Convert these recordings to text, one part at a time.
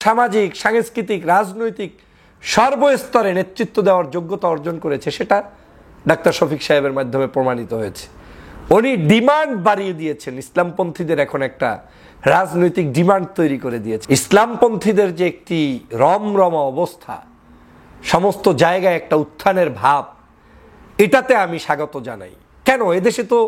সামাজিক, সাংস্কৃতিক, রাজনৈতিক সর্বস্তরে নেতৃত্ব দেওয়ার যোগ্যতা অর্জন করেছে, সেটা ডাক্তার শফিক সাহেবের মাধ্যমে প্রমাণিত হয়েছে। উনি ডিমান্ড বাড়িয়ে দিয়েছেন, ইসলামপন্থীদের এখন একটা রাজনৈতিক ডিমান্ড তৈরি করে দিয়েছে। ইসলামপন্থীদের যে একটি রমরমা অবস্থা, সমস্ত জায়গায় একটা উত্থানের ভাব, এটাতে আমি স্বাগত জানাই। কেন, এদেশে তো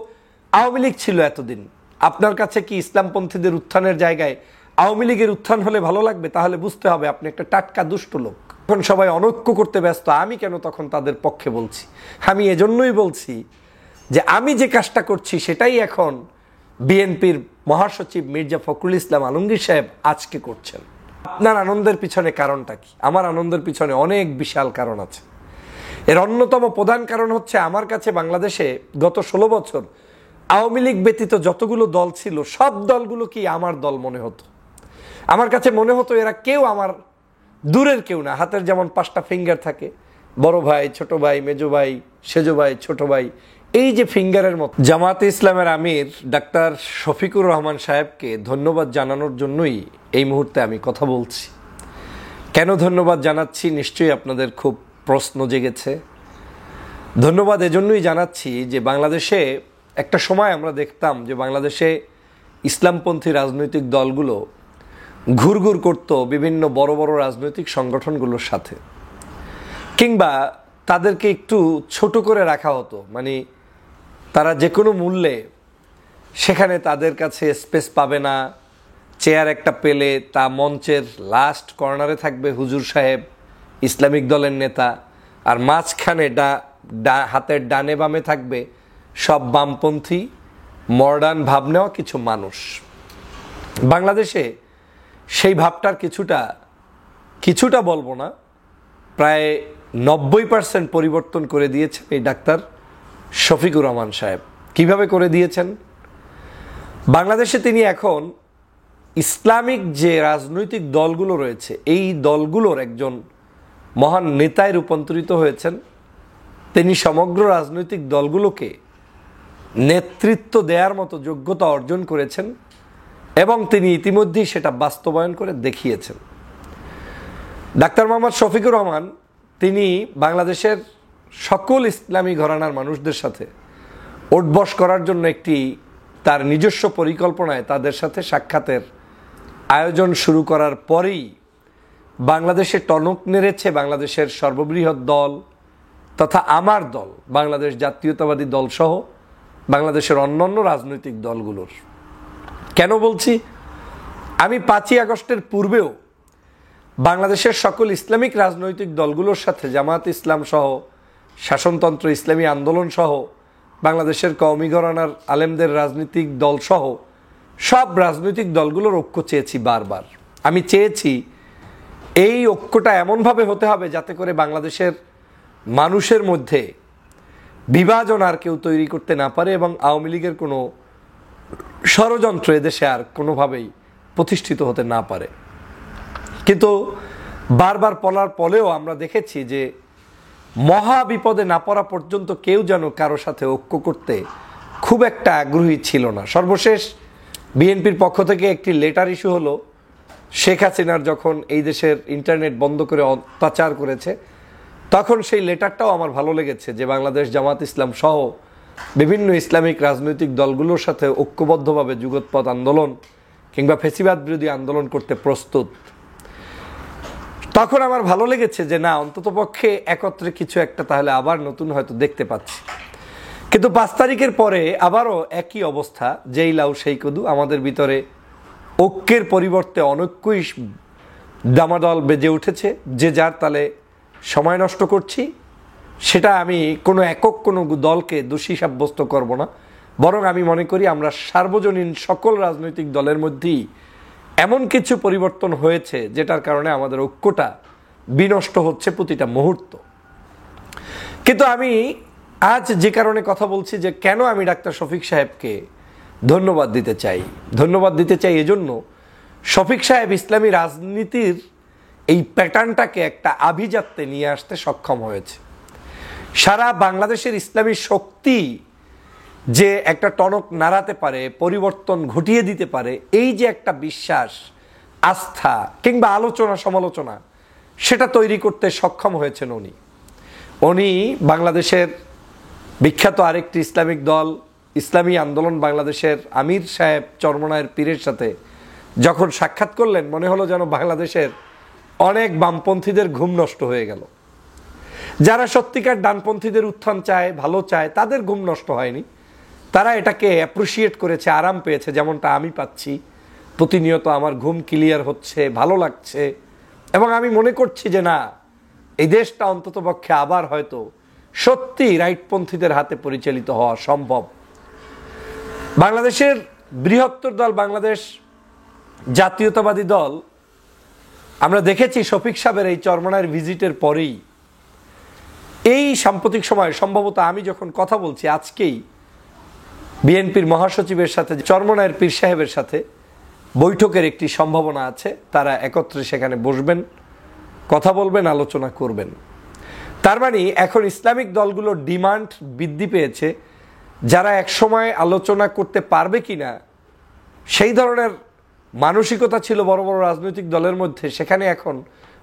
আওয়ামী লীগ ছিল এতদিন। আপনার কাছে কি ইসলামপন্থীদের উত্থানের জায়গায় আওয়ামী লীগের উত্থান হলে ভালো লাগবে? তাহলে বুঝতে হবে আপনি একটা টাটকা দুষ্ট লোক। এখন সবাই অনৈক্য করতে ব্যস্ত, আমি কেন তখন তাদের পক্ষে বলছি? আমি এজন্যই বলছি যে আমি যে কাজটা করছি সেটাই এখন বিএনপির মহাসচিব মির্জা ফখরুল ইসলাম আলমগীর সাহেব আজকে করছেন। আপনার আনন্দের পিছনে কারণটা কি? আমার আনন্দের পিছনে অনেক বিশাল কারণ আছে। এর অন্যতম প্রধান কারণ হচ্ছে, আমার কাছে বাংলাদেশে গত 16 বছর আওয়ামী লীগ ব্যতীত যতগুলো দল ছিল, সব দলগুলো কি আমার দল মনে হতো। আমার কাছে মনে হতো এরা কেউ আমার দূরের কেউ না। হাতের যেমন 5টা ফিঙ্গার থাকে, বড় ভাই, ছোট ভাই, মেজো ভাই, সেজো ভাই, ছোট ভাই, এই যে ফিঙ্গারের মতো। জামায়াতে ইসলামের আমির ডাক্তার শফিকুর রহমান সাহেবকে ধন্যবাদ জানানোর জন্যই এই মুহূর্তে আমি কথা বলছি। কেন ধন্যবাদ জানাচ্ছি নিশ্চয়ই আপনাদের খুব প্রশ্ন জেগেছে। ধন্যবাদ এজন্যই জানাচ্ছি যে বাংলাদেশে একটা সময় আমরা দেখতাম যে বাংলাদেশে ইসলামপন্থী রাজনৈতিক দলগুলো ঘুরঘুর করত বিভিন্ন বড় বড় রাজনৈতিক সংগঠনগুলোর সাথে, কিংবা তাদেরকে একটু ছোট করে রাখা হতো। মানে তারা যে কোনো মূল্যে সেখানে তাদের কাছে স্পেস পাবে না। চেয়ার একটা পেলে তা মঞ্চের লাস্ট কর্নারে থাকবে হুজুর সাহেব, ইসলামিক দলের নেতা, আর মাঝখানে হাতের ডানে বামে থাকবে সব বামপন্থী মডার্ন ভাব নেওয়া কিছু মানুষ। বাংলাদেশে সেই ভাবটার কিছুটা বলবো না, প্রায় 90% পরিবর্তন করে দিয়েছেন এই ডাক্তার শফিকুর রহমান সাহেব। কিভাবে করে দিয়েছেন? বাংলাদেশে তিনি এখন ইসলামিক যে রাজনৈতিক দলগুলো রয়েছে, এই দলগুলোর একজন মহান নেতায় রূপান্তরিত হয়েছেন। তিনি সমগ্র রাজনৈতিক দলগুলোকে নেতৃত্ব দেওয়ার মতো যোগ্যতা অর্জন করেছেন এবং তিনি ইতিমধ্যেই সেটা বাস্তবায়ন করে দেখিয়েছেন। ডাক্তার মোহাম্মদ শফিকুর রহমান তিনি বাংলাদেশের সকল ইসলামী ঘরানার মানুষদের সাথে ওঠবস করার জন্য একটি তার নিজস্ব পরিকল্পনায় তাদের সাথে সাক্ষাতের আয়োজন শুরু করার পরেই বাংলাদেশে টনক নেড়েছে বাংলাদেশের সর্ববৃহৎ দল তথা আমার দল, বাংলাদেশ জাতীয়তাবাদী দল সহ বাংলাদেশের অন্যান্য রাজনৈতিক দলগুলোর। কেন বলছি? আমি 5ই আগস্টের পূর্বেও বাংলাদেশের সকল ইসলামিক রাজনৈতিক দলগুলোর সাথে জামায়াত ইসলাম সহ, শাসনতন্ত্র ইসলামী আন্দোলন সহ, বাংলাদেশের কওমি ঘরানার আলেমদের রাজনৈতিক দল সহ সব রাজনৈতিক দলগুলোর ঐক্য চেয়েছি বারবার। আমি চেয়েছি এই ঐক্যটা এমনভাবে হতে হবে যাতে করে বাংলাদেশের মানুষের মধ্যে বিভাজন আর কেউ তৈরি করতে না পারে এবং আওয়ামী লীগের কোনো ষড়যন্ত্র এদেশে আর কোনোভাবেই প্রতিষ্ঠিত হতে না পারে। কিন্তু বারবার বলার পরেও আমরা দেখেছি যে মহা বিপদে না পড়া পর্যন্ত কেউ যেন কারো সাথে ঐক্য করতে খুব একটা আগ্রহী ছিল না। সর্বশেষ বিএনপির পক্ষ থেকে একটি লেটার ইস্যু হলো, শেখ হাসিনার যখন এই দেশের ইন্টারনেট বন্ধ করে অত্যাচার করেছে, তখন সেই লেটারটাও আমার ভালো লেগেছে যে বাংলাদেশ জামাত ইসলাম সহ বিভিন্ন ইসলামিক রাজনৈতিক দলগুলোর সাথে ঐক্যবদ্ধভাবে যুগোৎপদ আন্দোলন কিংবা ফ্যাসিবাদ বিরোধী আন্দোলন করতে প্রস্তুত। তখন আমার ভালো লেগেছে যে না, অন্ততপক্ষে একত্রে কিছু একটা তাহলে আবার নতুন হয়তো দেখতে পাচ্ছি। কিন্তু 5 তারিখের পরে আবারও একই অবস্থা, যেই লাউ সেই কদু। আমাদের ভিতরে ঐক্যের পরিবর্তে অনৈক্যই দামাদল বেজে উঠেছে। যে যার তালে সময় নষ্ট করছি, সেটা আমি কোনো একক কোনো দলকে দোষী সাব্যস্ত করব না, বরং আমি মনে করি আমরা সার্বজনীন সকল রাজনৈতিক দলের মধ্যেই এমন কিছু পরিবর্তন হয়েছে যেটার কারণে আমাদের ঐক্যটা বিনষ্ট হচ্ছে প্রতিটা মুহূর্ত। কিন্তু আমি আজ যে কারণে কথা বলছি, যে কেন আমি ডাক্তার শফিক সাহেবকে ধন্যবাদ দিতে চাই এজন্য, শফিক সাহেব ইসলামী রাজনীতির এই প্যাটার্নটাকে একটা আভিজাত্যে নিয়ে আসতে সক্ষম হয়েছে। সারা বাংলাদেশের ইসলামী শক্তি যে একটা টনক নাড়াতে পারে, পরিবর্তন ঘটিয়ে দিতে পারে, এই যে একটা বিশ্বাস আস্থা কিংবা আলোচনা সমালোচনা সেটা তৈরি করতে সক্ষম হয়েছেন উনি বাংলাদেশের বিখ্যাত আরেকটি ইসলামিক দল ইসলামী আন্দোলন বাংলাদেশের আমির সাহেব চরমনায়ের পীরের সাথে যখন সাক্ষাৎ করলেন, মনে হলো যেন বাংলাদেশের অনেক বামপন্থীদের ঘুম নষ্ট হয়ে গেল। যারা সত্যিকার ডানপন্থীদের উত্থান চায়, ভালো চায়, তাদের ঘুম নষ্ট হয়নি। তারা এটাকে অ্যাপ্রিসিয়েট করেছে, আরাম পেয়েছে, যেমনটা আমি পাচ্ছি। প্রতিনিয়ত আমার ঘুম ক্লিয়ার হচ্ছে, ভালো লাগছে, এবং আমি মনে করছি যে না, এই দেশটা অন্ততপক্ষে আবার হয়তো সত্যি রাইটপন্থীদের হাতে পরিচালিত হওয়া সম্ভব। বাংলাদেশের বৃহত্তর দল বাংলাদেশ জাতীয়তাবাদী দল, আমরা দেখেছি শফিক সাহেবের এই চরমনায়ের ভিজিটের পরেই, এই সাম্প্রতিক সময় সম্ভবত আমি যখন কথা বলছি আজকেই বিএনপির মহাসচিবের সাথে চরমনায়ের পীর সাহেবের সাথে বৈঠকের একটি সম্ভাবনা আছে। তারা একত্রে সেখানে বসবেন, কথা বলবেন, আলোচনা করবেন। তার মানে এখন ইসলামিক দলগুলোর ডিমান্ড বৃদ্ধি পেয়েছে। যারা একসময় আলোচনা করতে পারবে কিনা সেই ধরনের মানসিকতা ছিল বড় বড় রাজনৈতিক দলের মধ্যে, সেখানে এখন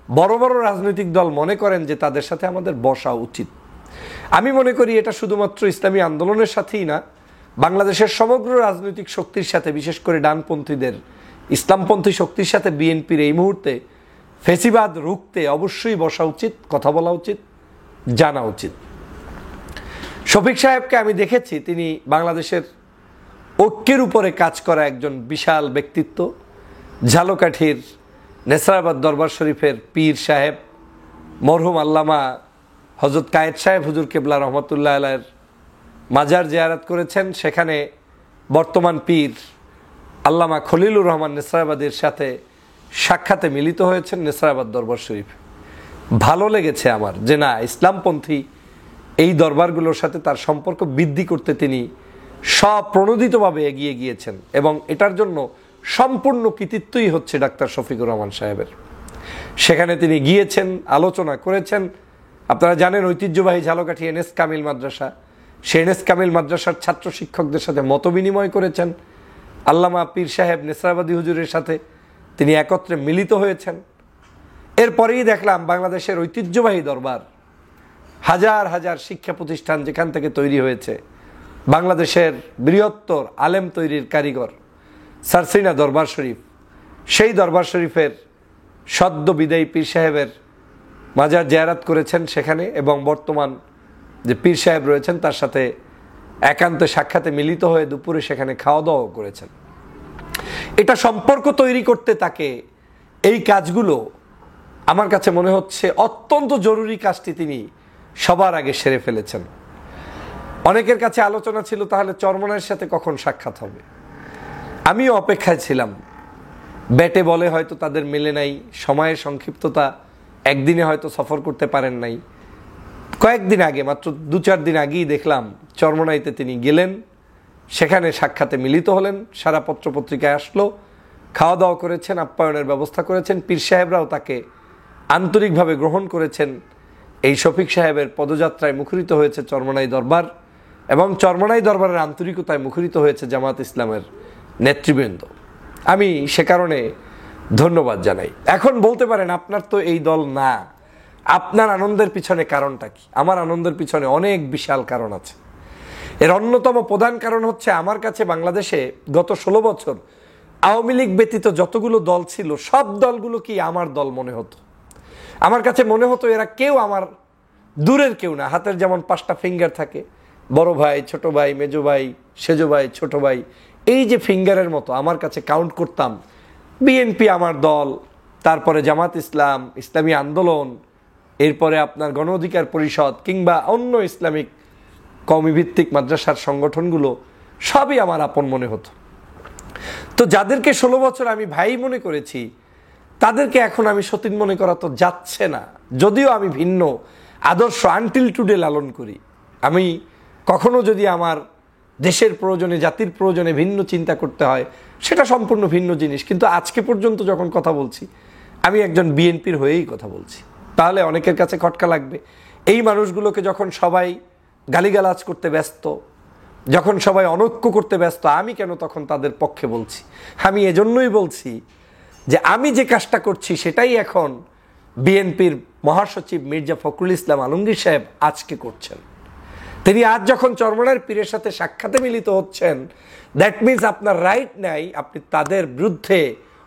বড় বড় রাজনৈতিক দল মনে করেন যে তাদের সাথে আমাদের বসা উচিত। আমি মনে করি এটা শুধুমাত্র ইসলামী আন্দোলনের সাথেই না, বাংলাদেশের সমগ্র রাজনৈতিক শক্তির সাথে, বিশেষ করে ডানপন্থীদের ইসলামপন্থী শক্তির সাথে বিএনপির এই মুহূর্তে ফেসিবাদ রুখতে অবশ্যই বসা উচিত, কথা বলা উচিত, জানা উচিত। শফিক সাহেবকে আমি দেখেছি, তিনি বাংলাদেশের ঐক্যের উপরে কাজ করা একজন বিশাল ব্যক্তিত্ব। ঝালকাঠির নেসরাবাদ দরবার শরীফের পীর সাহেব মরহুম আল্লামা হযরত কায়েদ সাহেব হুজুর কেবলা রহমতুল্লাহ আলাইহির মাজার জিয়ারত করেছেন। সেখানে বর্তমান পীর আল্লামা খলিলুর রহমান নেসরাবাদের সাথে সাক্ষাতে মিলিত হয়েছেন নেসরাবাদ দরবার শরীফ। ভালো লেগেছে আমার যে না, ইসলামপন্থী এই দরবারগুলোর সাথে তার সম্পর্ক বৃদ্ধি করতে তিনি স্বপ্রণোদিতভাবে এগিয়ে গিয়েছেন, এবং এটার জন্য সম্পূর্ণ কৃতিত্বই হচ্ছে ডাক্তার শফিকুর রহমান সাহেবের। সেখানে তিনি গিয়েছেন, আলোচনা করেছেন। আপনারা জানেন ঐতিহ্যবাহী ঝালকাঠি এনএস কামিল মাদ্রাসা, সেই এনএস কামিল মাদ্রাসার ছাত্র শিক্ষকদের সাথে মত বিনিময় করেছেন। আল্লামা পীর সাহেব নেসরাবাদী হুজুরের সাথে তিনি একত্রে মিলিত হয়েছেন। এরপরেই দেখলাম বাংলাদেশের ঐতিহ্যবাহী দরবার, হাজার হাজার শিক্ষা প্রতিষ্ঠান যেখান থেকে তৈরি হয়েছে, বাংলাদেশের বৃহত্তর আলেম তৈরির কারিগর সারসিনা দরবার শরীফ, সেই দরবার শরীফের সদ্য বিদায়ী পীর সাহেবের মাজার জিয়ারত করেছেন সেখানে, এবং বর্তমান যে পীর সাহেব রয়েছেন তার সাথে একান্তে সাক্ষাতে মিলিত হয়ে দুপুরে সেখানে খাওয়া দাওয়া করেছেন। এটা সম্পর্ক তৈরি করতে তাকে এই কাজগুলো আমার কাছে মনে হচ্ছে অত্যন্ত জরুরি কাজটি তিনি সবার আগে সেরে ফেলেছেন। অনেকের কাছে আলোচনা ছিল তাহলে চরমনায়ের সাথে কখন সাক্ষাৎ হবে। আমিও অপেক্ষায় ছিলাম। ব্যাটে বলে হয়তো তাদের মেলে নাই, সময়ের সংক্ষিপ্ততা, একদিনে হয়তো সফর করতে পারেন নাই। কয়েকদিন আগে, মাত্র 2-4 দিন আগেই দেখলাম চরমনাইতে তিনি গেলেন, সেখানে সাক্ষাতে মিলিত হলেন, সারা পত্রপত্রিকায় আসলো, খাওয়া দাওয়া করেছেন, আপ্যায়নের ব্যবস্থা করেছেন। পীর সাহেবরাও তাকে আন্তরিকভাবে গ্রহণ করেছেন। এই শফিক সাহেবের পদযাত্রায় মুখরিত হয়েছে চরমনাই দরবার, এবং চরমনাই দরবারের আন্তরিকতায় মুখরিত হয়েছে জামাত ইসলামের নেতৃবৃন্দ। আমি সে কারণে ধন্যবাদ জানাই। এখন বলতে পারেন আপনার তো এই দল না, আপনার আনন্দের পিছনে কারণটা কি? আমার আনন্দের পিছনে অনেক বিশাল কারণ আছে। এর অন্যতম প্রধান কারণ হচ্ছে, আমার কাছে বাংলাদেশে গত 16 বছর আওয়ামী লীগ ব্যতীত যতগুলো দল ছিল সব দলগুলো কি আমার দল মনে হতো। আমার কাছে মনে হতো এরা কেউ আমার দূরের কেউ না। হাতের যেমন 5টা ফিঙ্গার থাকে, বড় ভাই, ছোট ভাই, মেজো ভাই, সেজো ভাই, ছোট ভাই, এই যে ফিঙ্গারের মতো আমার কাছে কাউন্ট করতাম। বিএনপি আমার দল, তারপরে জামাত ইসলাম, ইসলামী আন্দোলন, এরপরে আপনার গণ অধিকার পরিষদ কিংবা অন্য ইসলামিক কওমিভিত্তিক মাদ্রাসার সংগঠনগুলো সবই আমার আপন মনে হতো। তো যাদেরকে 16 বছর আমি ভাই মনে করেছি, তাদেরকে এখন আমি সতীন মনে করা তো যাচ্ছে না। যদিও আমি ভিন্ন আদর্শ আনটিল টুডে লালন করি, আমি কখনো যদি আমার দেশের প্রয়োজনে, জাতির প্রয়োজনে ভিন্ন চিন্তা করতে হয়, সেটা সম্পূর্ণ ভিন্ন জিনিস। কিন্তু আজকে পর্যন্ত যখন কথা বলছি, আমি একজন বিএনপির হয়েই কথা বলছি। তাহলে অনেকের কাছে খটকা লাগবে। এই মানুষগুলোকে যখন সবাই গালিগালাজ করতে ব্যস্ত, যখন সবাই অনৈক্য করতে ব্যস্ত, আমি কেন তখন তাদের পক্ষে বলছি? আমি এজন্যই বলছি যে আমি যে কাজটা করছি সেটাই এখন বিএনপির মহাসচিব মির্জা ফখরুল ইসলাম আলমগীর সাহেব আজকে করছেন। তিনি আজ যখন চরমনার পীরের সাথে সাক্ষাতে মিলিত হচ্ছেন, দ্যাট মিনস আপনার রাইট নাই আপনি তাদের বিরুদ্ধে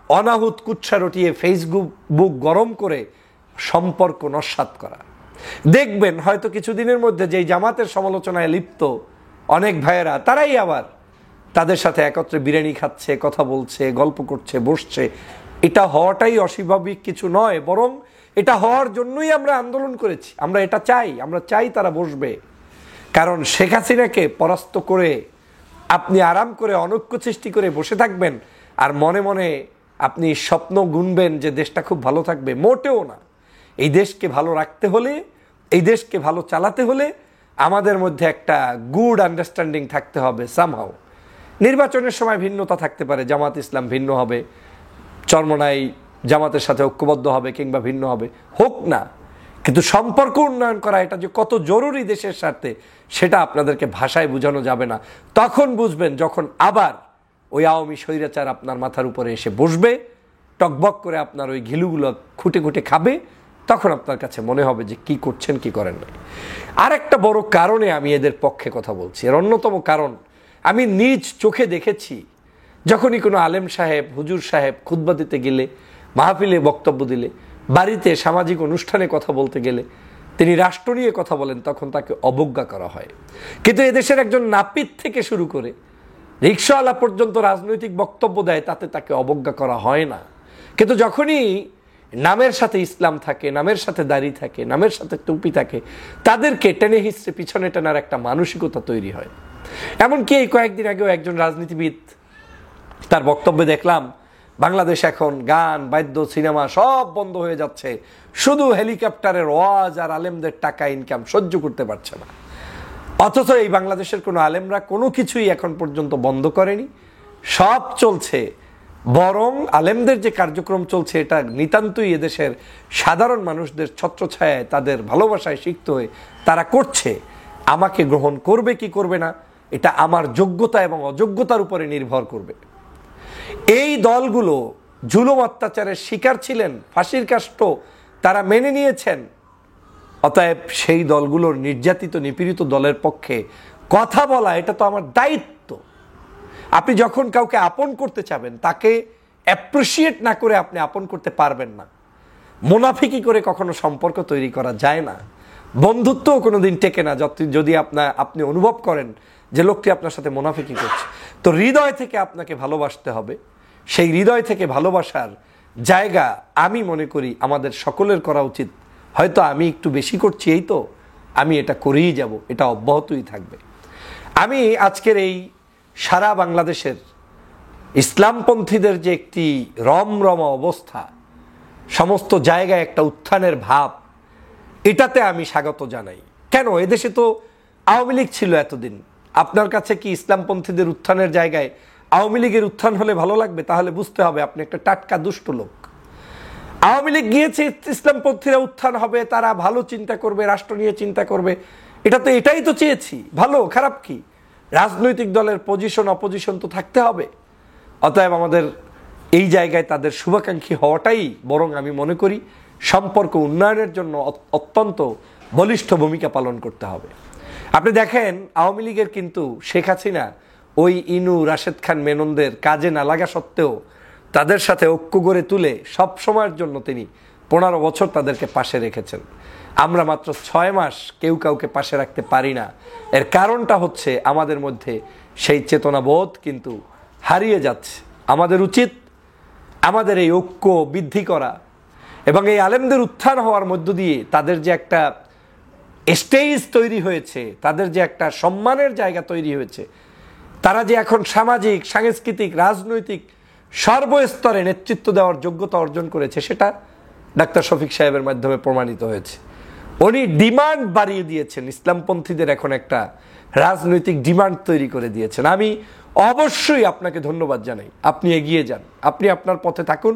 অনাহুত কুৎসা রটিয়ে ফেসবুক বুক গরম করে সম্পর্ক নস্যাৎ করা। দেখবেন হয়তো কিছুদিনের মধ্যে যেই জামাতের সমালোচনায় লিপ্ত অনেক ভাইয়েরা, তারাই আবার তাদের সাথে একত্রে বিরিয়ানি খাচ্ছে, কথা বলছে, গল্প করছে, বসছে। এটা হওয়াটাই অস্বাভাবিক কিছু নয়, বরং এটা হওয়ার জন্যই আমরা আন্দোলন করেছি। আমরা এটা চাই, আমরা চাই তারা বসবে। কারণ শেখ হাসিনাকে পরাস্ত করে আপনি আরাম করে অনৈক্য সৃষ্টি করে বসে থাকবেন আর মনে মনে আপনি স্বপ্ন গুনবেন যে দেশটা খুব ভালো থাকবে, মোটেও না। এই দেশকে ভালো রাখতে হলে, এই দেশকে ভালো চালাতে হলে আমাদের মধ্যে একটা গুড আন্ডারস্ট্যান্ডিং থাকতে হবে সামহাও। নির্বাচনের সময় ভিন্নতা থাকতে পারে, জামাত ইসলাম ভিন্ন হবে, চরমনাই জামাতের সাথে ঐক্যবদ্ধ হবে কিংবা ভিন্ন হবে, হোক না, কিন্তু সম্পর্ক উন্নয়ন করা এটা যে কত জরুরি দেশের স্বার্থে সেটা আপনাদেরকে ভাষায় বোঝানো যাবে না। তখন বুঝবেন যখন আবার ওই আওয়ামী স্বৈরাচার আপনার মাথার উপরে এসে বসবে, টকবক করে আপনার ওই ঘিলুগুলো খুঁটে খুঁটে খাবে, তখন আপনার কাছে মনে হবে যে কি করছেন কি করেন না। আর একটা বড় কারণে আমি এদের পক্ষে কথা বলছি, এর অন্যতম কারণ আমি নিজ চোখে দেখেছি। যখনই কোনো আলেম সাহেব, হুজুর সাহেব খুতবা দিতে গেলে, মাহফিলে বক্তব্য দিলে, বাড়িতে সামাজিক অনুষ্ঠানে কথা বলতে গেলে তিনি রাষ্ট্র নিয়ে কথা বলেন, তখন তাকে অবজ্ঞা করা হয়। কিন্তু এদেশের একজন নাপিত থেকে শুরু করে রিকশাওয়ালা পর্যন্ত রাজনৈতিক বক্তব্য দেয়, তাতে তাকে অবজ্ঞা করা হয় না। কিন্তু যখনই নামের সাথে ইসলাম থাকে, নামের সাথে দাড়ি থাকে, নামের সাথে টুপি থাকে, তাদেরকে টেনে হিস্ট্রি পিছনে টানার একটা মানসিকতা তৈরি হয়। এমনকি এই কয়েকদিন আগেও একজন রাজনীতিবিদ, তার বক্তব্যে দেখলাম বাংলাদেশ এখন গান, বাদ্য, সিনেমা সব বন্ধ হয়ে যাচ্ছে, শুধু হেলিকপ্টারের ওয়াজ আর আলেমদের টাকা ইনকাম সহ্য করতে পারছে না। অথচ এই বাংলাদেশের কোনো আলেমরা কোনো কিছুই এখন পর্যন্ত বন্ধ করেনি, সব চলছে। বরং আলেমদের যে কার্যক্রম চলছে এটা নিতান্তই এদেশের সাধারণ মানুষদের ছত্রছায়ায়, তাদের ভালোবাসায় সিক্ত হয়ে তারা করছে। আমাকে গ্রহণ করবে কি করবে না এটা আমার যোগ্যতা এবং অযোগ্যতার উপরে নির্ভর করবে। এই দলগুলো জুলুম অত্যাচারের শিকার ছিলেন, ফাঁসির কাষ্ট তারা মেনে নিয়েছেন। অতএব সেই দলগুলোর নির্যাতিত নিপীড়িত দলের পক্ষে কথা বলা এটা তো আমার দায়িত্ব। আপনি যখন কাউকে আপন করতে চাবেন, তাকে অ্যাপ্রিসিয়েট না করে আপনি আপন করতে পারবেন না। মুনাফিকি করে কখনো সম্পর্ক তৈরি করা যায় না, বন্ধুত্বও কোনোদিন টেকে না যদি আপনি অনুভব করেন যে লোকটি আপনার সাথে মুনাফিকি করছে। তো হৃদয় থেকে আপনাকে ভালোবাসতে হবে। সেই হৃদয় থেকে ভালোবাসার জায়গা আমি মনে করি আমাদের সকলের করা উচিত। হয়তো আমি একটু বেশি করছি, এই তো আমি এটা করেই যাব, এটা অব্যাহতই থাকবে। আমি আজকের এই সারা বাংলাদেশের ইসলামপন্থীদের যে একটি রমরমা অবস্থা, সমস্ত জায়গায় একটা উত্থানের ভাব, এটাতে আমি স্বাগত জানাই। কেন, এদেশে তো আওয়ামী লীগ ছিল এতদিন। আপনার কাছে কি ইসলামপন্থীদের উত্থানের জায়গায় আওয়ামী লীগের উত্থান হলে ভালো লাগবে? তাহলে বুঝতে হবে আপনি একটা টাটকা দুষ্ট লোক। আওয়ামী লীগ গিয়েছে, ইসলামপন্থীরা উত্থান হবে, তারা ভালো চিন্তা করবে, রাষ্ট্র নিয়ে চিন্তা করবে, এটাই তো চেয়েছি। ভালো খারাপ কি, রাজনৈতিক দলের পজিশন অপোজিশন তো থাকতে হবে। অতএব আমাদের এই জায়গায় তাদের শুভাকাঙ্ক্ষী হওয়াটাই বরং আমি মনে করি সম্পর্ক উন্নয়নের জন্য অত্যন্ত বলিষ্ঠ ভূমিকা পালন করতে হবে। আপনি দেখেন আওয়ামী লীগের কিন্তু শেখ হাসিনা ওই ইনু, রাশেদ খান মেননদের কাজে না লাগা সত্ত্বেও তাদের সাথে ঐক্য গড়ে তুলে সব সময়ের জন্য তিনি 15 বছর তাদেরকে পাশে রেখেছেন। আমরা মাত্র 6 মাস কেউ কাউকে পাশে রাখতে পারি না। এর কারণটা হচ্ছে আমাদের মধ্যে সেই চেতনাবোধ কিন্তু হারিয়ে যাচ্ছে। আমাদের উচিত আমাদের এই ঐক্য বৃদ্ধি করা এবং এই আলেমদের উত্থান হওয়ার মধ্য দিয়ে তাদের যে একটা স্টেজ তৈরি হয়েছে, তাদের যে একটা সম্মানের জায়গা তৈরি হয়েছে, তারা যে এখন সামাজিক, সাংস্কৃতিক, রাজনৈতিক সর্বস্তরে নেতৃত্ব দেওয়ার যোগ্যতা অর্জন করেছে, সেটা ডাক্তার শফিক সাহেবের মাধ্যমে প্রমাণিত হয়েছে। উনি ডিমান্ড বাড়িয়ে দিয়েছেন, ইসলামপন্থীদের এখন একটা রাজনৈতিক ডিমান্ড তৈরি করে দিয়েছেন। আমি অবশ্যই আপনাকে ধন্যবাদ জানাই। আপনি এগিয়ে যান, আপনি আপনার পথে থাকুন।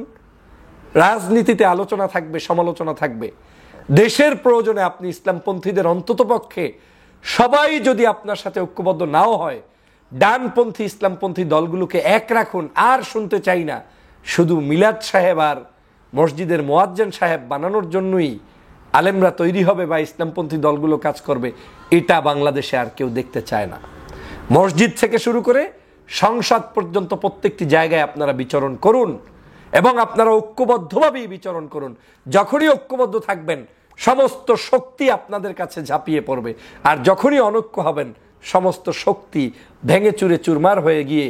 রাজনীতিতে আলোচনা থাকবে, সমালোচনা থাকবে। দেশের প্রয়োজনে আপনি ইসলামপন্থীদের অন্ততপক্ষে সবাই যদি আপনার সাথে ঐক্যবদ্ধ নাও হয়, ডানপন্থী ইসলামপন্থী দলগুলোকে এক রাখুন। আর শুনতে চাই না শুধু মিলাদ সাহেব আর মসজিদের মুয়াজ্জিন সাহেব বানানোর জন্যই আলেমরা তৈরি হবে বা ইসলামপন্থী দলগুলো কাজ করবে, এটা বাংলাদেশে আর কেউ দেখতে চায় না। মসজিদ থেকে শুরু করে সংসদ পর্যন্ত প্রত্যেকটি জায়গায় আপনারা বিচরণ করুন এবং আপনারা ঐক্যবদ্ধভাবেই বিচরণ করুন। যখনই ঐক্যবদ্ধ থাকবেন সমস্ত শক্তি আপনাদের কাছে ঝাঁপিয়ে পড়বে, আর যখনই অনৈক্য হবেন সমস্ত শক্তি ভেঙে চুরে চুরমার হয়ে গিয়ে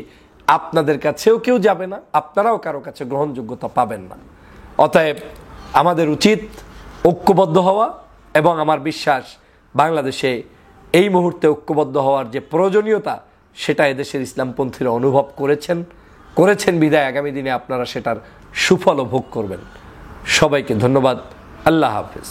আপনাদের কাছেও কেউ যাবে না, আপনারাও কারো কাছে গ্রহণযোগ্যতা পাবেন না। অতএব আমাদের উচিত ঐক্যবদ্ধ হওয়া, এবং আমার বিশ্বাস বাংলাদেশে এই মুহূর্তে ঐক্যবদ্ধ হওয়ার যে প্রয়োজনীয়তা সেটা এদেশের ইসলামপন্থীরা অনুভব করেছেন বিদায় আগামী দিনে আপনারা সেটার সুফল ভোগ করবেন। সবাইকে ধন্যবাদ। আল্লাহ হাফেজ।